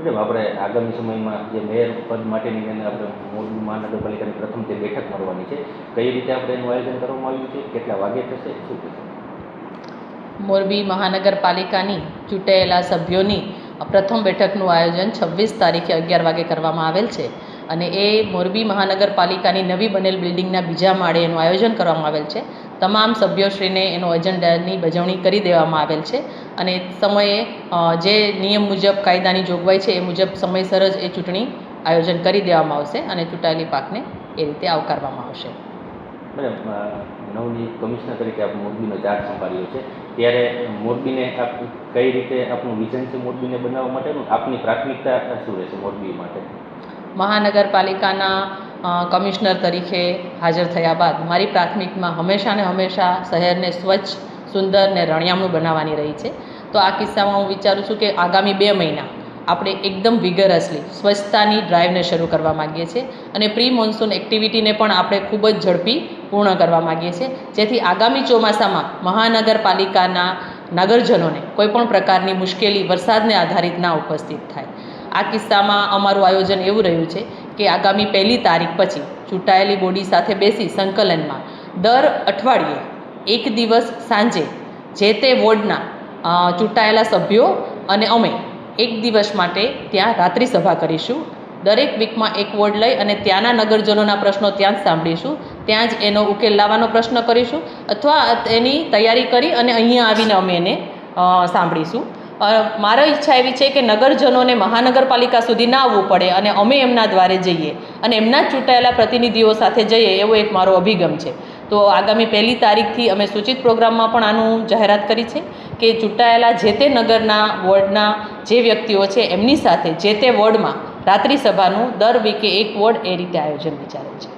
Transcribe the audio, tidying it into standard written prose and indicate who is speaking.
Speaker 1: Madam, આપણે આગામી સમયમાં જે મેયર પદ માટેની એને આપણે મોરબી મહાનગરપાલિકાની પ્રથમ જે બેઠક મળવાની છે, કઈ રીતે આપણે એનું આયોજન કરવામાં આવ્યું છે, કેટલા વાગે થશે, શું થશે?
Speaker 2: મોરબી મહાનગરપાલિકાની ચૂંટાયેલા સભ્યોની પ્રથમ બેઠકનું આયોજન 26 તારીખે 11 વાગે કરવામાં આવેલ છે અને એ મોરબી મહાનગરપાલિકાની નવી બનેલ બિલ્ડિંગના બીજા માળે એનું આયોજન કરવામાં આવેલ છે. તમામ સભ્યોશ્રીને એનો એજન્ડાની બજવણી કરી દેવામાં આવેલ છે અને સમયે જે નિયમ મુજબ કાયદાની જોગવાઈ છે એ મુજબ સમયસર જ એ ચૂંટણી આયોજન કરી દેવામાં આવશે અને ચૂંટાયેલી પાકને એ રીતે આવકારવામાં આવશે.
Speaker 1: મેડમ, નવની કમિશનર તરીકે આપણે મોરબીનો ચાર્જ સંભાળ્યો છે, ત્યારે મોરબીને કઈ રીતે આપણું વિઝન છે મોરબીને બનાવવા માટેનું, આપની પ્રાથમિકતા શું રહેશે મોરબી માટે?
Speaker 2: મહાનગરપાલિકાના કમિશનર તરીકે હાજર થયા બાદ મારી પ્રાથમિકમાં હંમેશા ને હંમેશા શહેરને સ્વચ્છ, સુંદર ને રળિયામણું બનાવવાની રહી છે. તો આ કિસ્સામાં હું વિચારું છું કે આગામી 2 મહિના આપણે એકદમ વિગરસલી સ્વચ્છતાની ડ્રાઈવને શરૂ કરવા માગીએ છીએ અને પ્રી મોન્સૂન એક્ટિવિટીને પણ આપણે ખૂબ જ ઝડપી પૂર્ણ કરવા માગીએ છીએ, જેથી આગામી ચોમાસામાં મહાનગરપાલિકાના નગરજનોને કોઈપણ પ્રકારની મુશ્કેલી વરસાદને આધારિત ના ઉપસ્થિત થાય. આ કિસ્સામાં અમારું આયોજન એવું રહ્યું છે કે આગામી 1 તારીખ પછી ચૂંટાયેલી બોડી સાથે બેસી સંકલનમાં દર અઠવાડિયે 1 દિવસ સાંજે જે તે વોર્ડના ચૂંટાયેલા સભ્યો અને અમે 1 દિવસ માટે ત્યાં રાત્રિ સભા કરીશું. દરેક વીકમાં 1 વોર્ડ લઈ અને ત્યાંના નગરજનોના પ્રશ્નો ત્યાં જ સાંભળીશું, ત્યાં જ એનો ઉકેલ લાવવાનો પ્રશ્ન કરીશું અથવા એની તૈયારી કરી અને અહીંયા આવીને અમે એને સાંભળીશું. મારી ઈચ્છા એવી છે કે નગરજનોને મહાનગરપાલિકા સુધી ના આવવું પડે અને અમે એમના દ્વારે જઈએ અને એમના જ ચૂંટાયેલા પ્રતિનિધિઓ સાથે જઈએ, એવો એક મારો અભિગમ છે. તો આગામી 1 તારીખથી અમે સૂચિત પ્રોગ્રામમાં પણ આનું જાહેરાત કરી છે કે ચૂંટાયેલા જે તે નગરના વોર્ડના જે વ્યક્તિઓ છે એમની સાથે જે તે વોર્ડમાં રાત્રિ સભાનું દર વીકે 1 વોર્ડ એ રીતે આયોજન વિચારેલ છે.